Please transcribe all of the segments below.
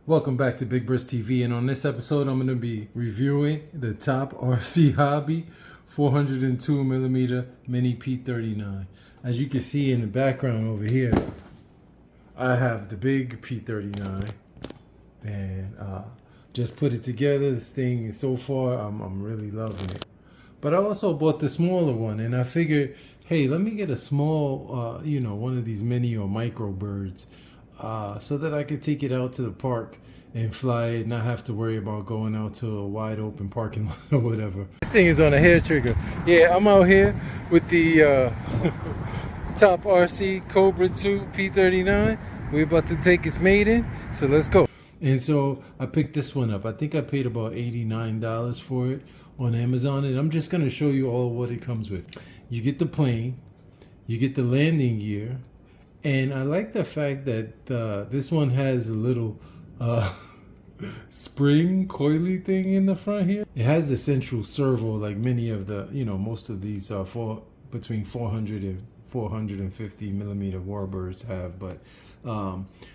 Welcome back to Big Bris TV, and on this episode I'm going to be reviewing the top RC Hobby 402mm Mini P39. As you can see in the background over here, I have the big P39 and just put it together. This thing so far I'm really loving it. But I also bought the smaller one, and I figured, hey, let me get a small one of these mini or micro birds, so that I could take it out to the park and fly it, not have to worry about going out to a wide open parking lot or whatever. This thing is on a hair trigger. Yeah, I'm out here with the top RC Cobra 2 P39. We're about to take its maiden, so let's go. And so I picked this one up. I think I paid about $89 for it on Amazon, and I'm just going to show you all what it comes with. You get the plane, you get the landing gear, and I like the fact that this one has a little spring coily thing in the front here. It has the central servo like many of the, most of these between 400 and 450mm Warbirds have, but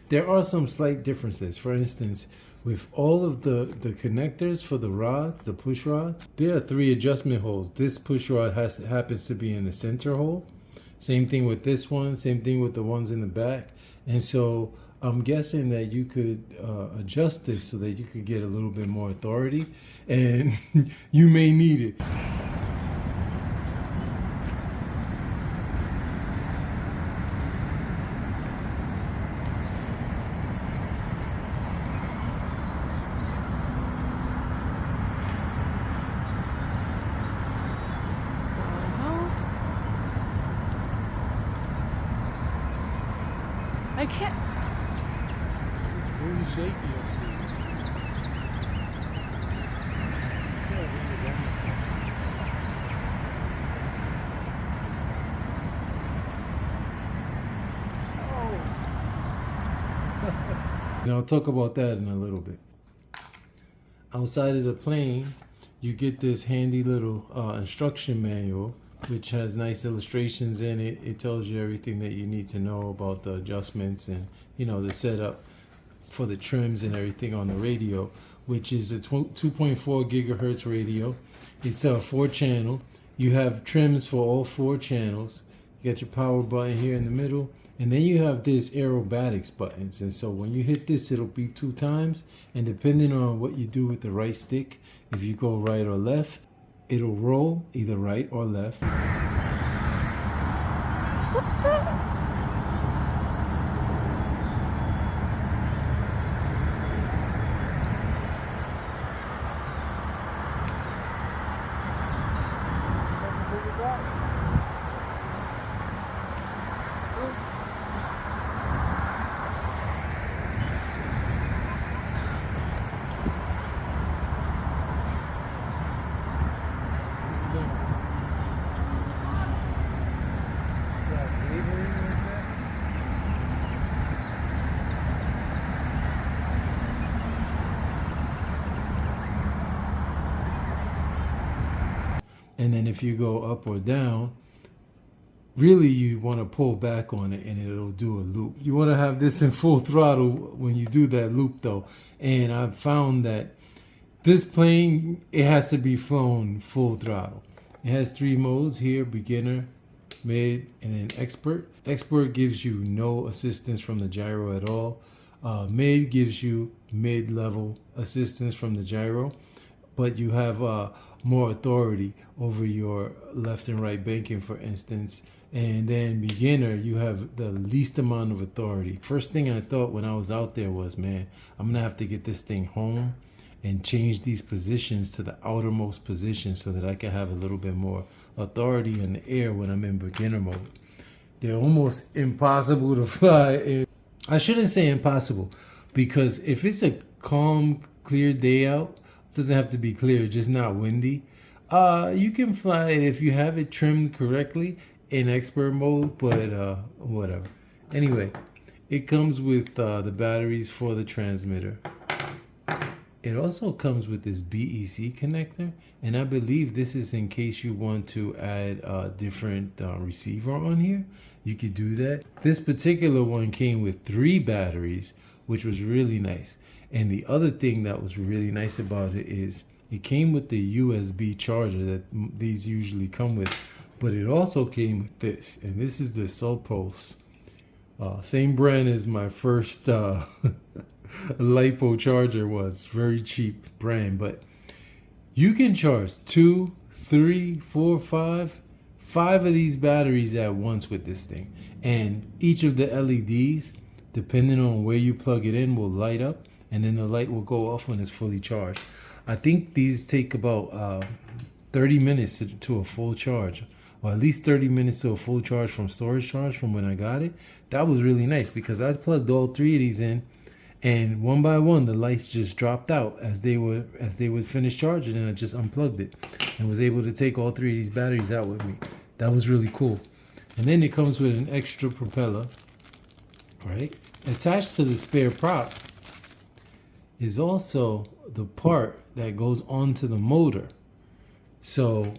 there are some slight differences. For instance, with all of the connectors for the rods, the push rods, there are 3 adjustment holes. This push rod happens to be in the center hole. Same thing with this one, same thing with the ones in the back. And so I'm guessing that you could adjust this so that you could get a little bit more authority, and you may need it. I can't. It's really shaky up here. And I'll talk about that in a little bit. Outside of the plane, you get this handy little instruction manual, which has nice illustrations in it. It tells you everything that you need to know about the adjustments and the setup for the trims and everything on the radio, which is a 2.4 gigahertz radio. It's a 4-channel. You have trims for all 4 channels. You got your power button here in the middle, and then you have this Aerobatics buttons. And so when you hit this, it'll beep 2 times, and depending on what you do with the right stick, if you go right or left, it'll roll either right or left. What the? And then if you go up or down, really you want to pull back on it and it'll do a loop. You want to have this in full throttle when you do that loop though. And I've found that this plane, it has to be flown full throttle. It has 3 modes here: beginner, mid, and then expert. Expert gives you no assistance from the gyro at all. Mid gives you mid-level assistance from the gyro, but you have more authority over your left and right banking, for instance. And then beginner, you have the least amount of authority. First thing I thought when I was out there was, man, I'm gonna have to get this thing home and change these positions to the outermost position so that I can have a little bit more authority in the air when I'm in beginner mode. They're almost impossible to fly in. I shouldn't say impossible, because if it's a calm, clear day out, it doesn't have to be clear, just not windy, you can fly it if you have it trimmed correctly in expert mode, but whatever. Anyway, it comes with the batteries for the transmitter. It also comes with this BEC connector, and I believe this is in case you want to add a different receiver on here. You could do that. This particular one came with 3 batteries, which was really nice. And the other thing that was really nice about it is it came with the USB charger that these usually come with, but it also came with this, and this is the Sulpulse. Same brand as my first LiPo charger was. Very cheap brand, but you can charge 2, 3, 4, 5 of these batteries at once with this thing. And each of the LEDs, depending on where you plug it in, will light up, and then the light will go off when it's fully charged. I think these take about 30 minutes to a full charge, or at least 30 minutes to a full charge from storage charge from when I got it. That was really nice because I plugged all 3 of these in, and one by one the lights just dropped out as they would finish charging, and I just unplugged it and was able to take all 3 of these batteries out with me. That was really cool. And then it comes with an extra propeller, right? Attached to the spare prop is also the part that goes onto the motor. So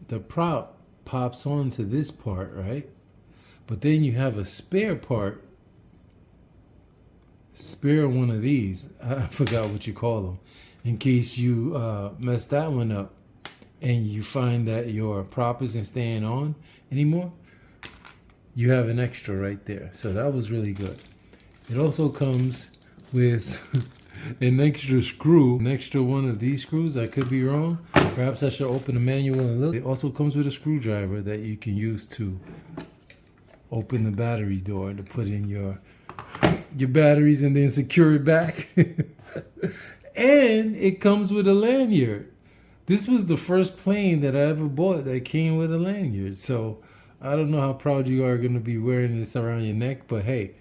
the prop pops onto this part, right? But then you have a spare part, spare one of these, I forgot what you call them, in case you mess that one up and you find that your prop isn't staying on anymore. You have an extra right there. So that was really good. It also comes with an extra screw, an extra one of these screws. I could be wrong. Perhaps I should open the manual and look. It also comes with a screwdriver that you can use to open the battery door to put in your batteries and then secure it back. And it comes with a lanyard. This was the first plane that I ever bought that came with a lanyard. So I don't know how proud you are going to be wearing this around your neck, but hey,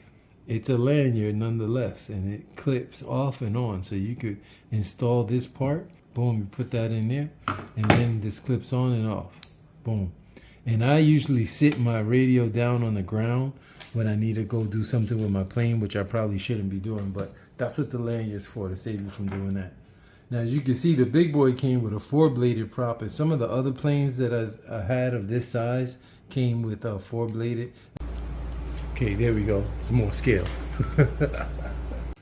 it's a lanyard nonetheless, and it clips off and on. So you could install this part, boom, you put that in there, and then this clips on and off, boom. And I usually sit my radio down on the ground when I need to go do something with my plane, which I probably shouldn't be doing, but that's what the lanyard's for, to save you from doing that. Now, as you can see, the big boy came with a 4-bladed prop, and some of the other planes that I had of this size came with a 4-bladed. Okay, there we go. It's more scale.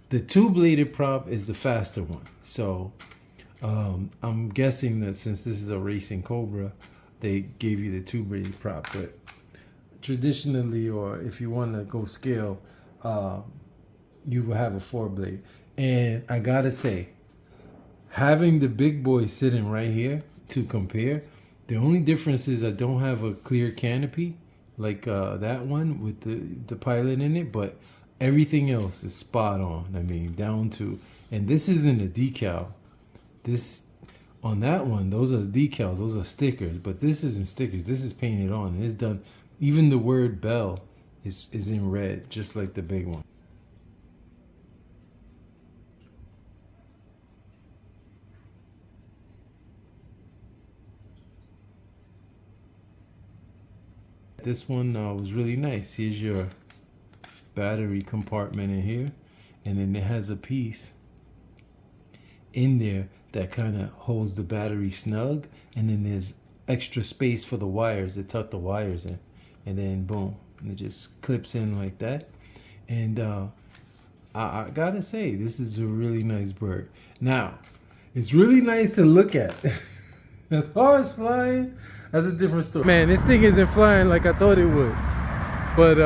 The 2-bladed prop is the faster one. So I'm guessing that since this is a racing Cobra, they gave you the 2-bladed prop. But traditionally, or if you want to go scale, you will have a 4-blade. And I gotta say, having the big boy sitting right here to compare, the only difference is I don't have a clear canopy like that one with the pilot in it, but everything else is spot on. I mean, down to, and this isn't a decal. This, on that one, those are decals, those are stickers, but this isn't stickers. This is painted on, and it's done. Even the word Bell is in red, just like the big one. This one was really nice. Here's your battery compartment in here, and then it has a piece in there that kind of holds the battery snug, and then there's extra space for the wires to tuck the wires in, and then boom, it just clips in like that. And I gotta say, this is a really nice bird. Now, it's really nice to look at. As far as flying, that's a different story. Man, this thing isn't flying like I thought it would. But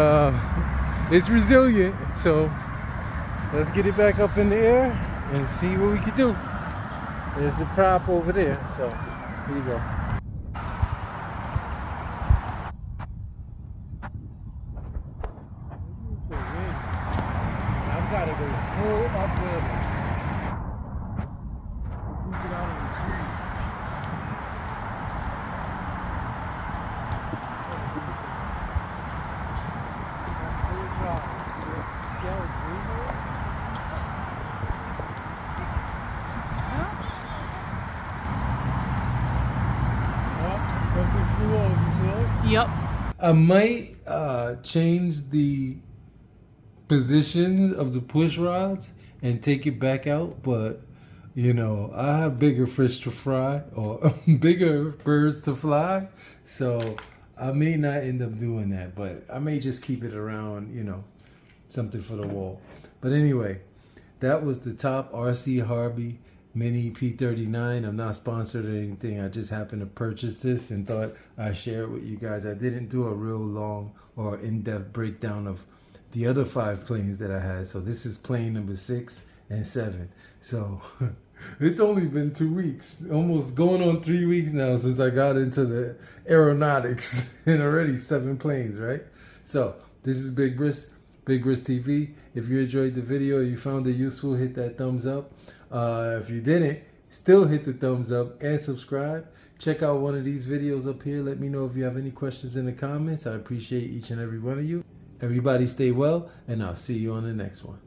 it's resilient, so let's get it back up in the air and see what we can do. There's the prop over there, so here you go. I've got to go full upwind. Get out of the tree. Yep. I might change the positions of the push rods and take it back out, but you know, I have bigger fish to fry, or bigger birds to fly, so I may not end up doing that, but I may just keep it around, you know, something for the wall. But anyway, that was the top RC Harbie Mini P39. I'm not sponsored or anything. I just happened to purchase this and thought I'd share it with you guys. I didn't do a real long or in-depth breakdown of the other 5 planes that I had. So this is plane number 6 and 7. So it's only been 2 weeks, almost going on 3 weeks now since I got into the aeronautics, and already 7 planes, right? So this is Big Bris TV. If you enjoyed the video, you found it useful, hit that thumbs up. If you didn't, still hit the thumbs up and subscribe. Check out one of these videos up here. Let me know if you have any questions in the comments. I appreciate each and every one of you. Everybody stay well, and I'll see you on the next one.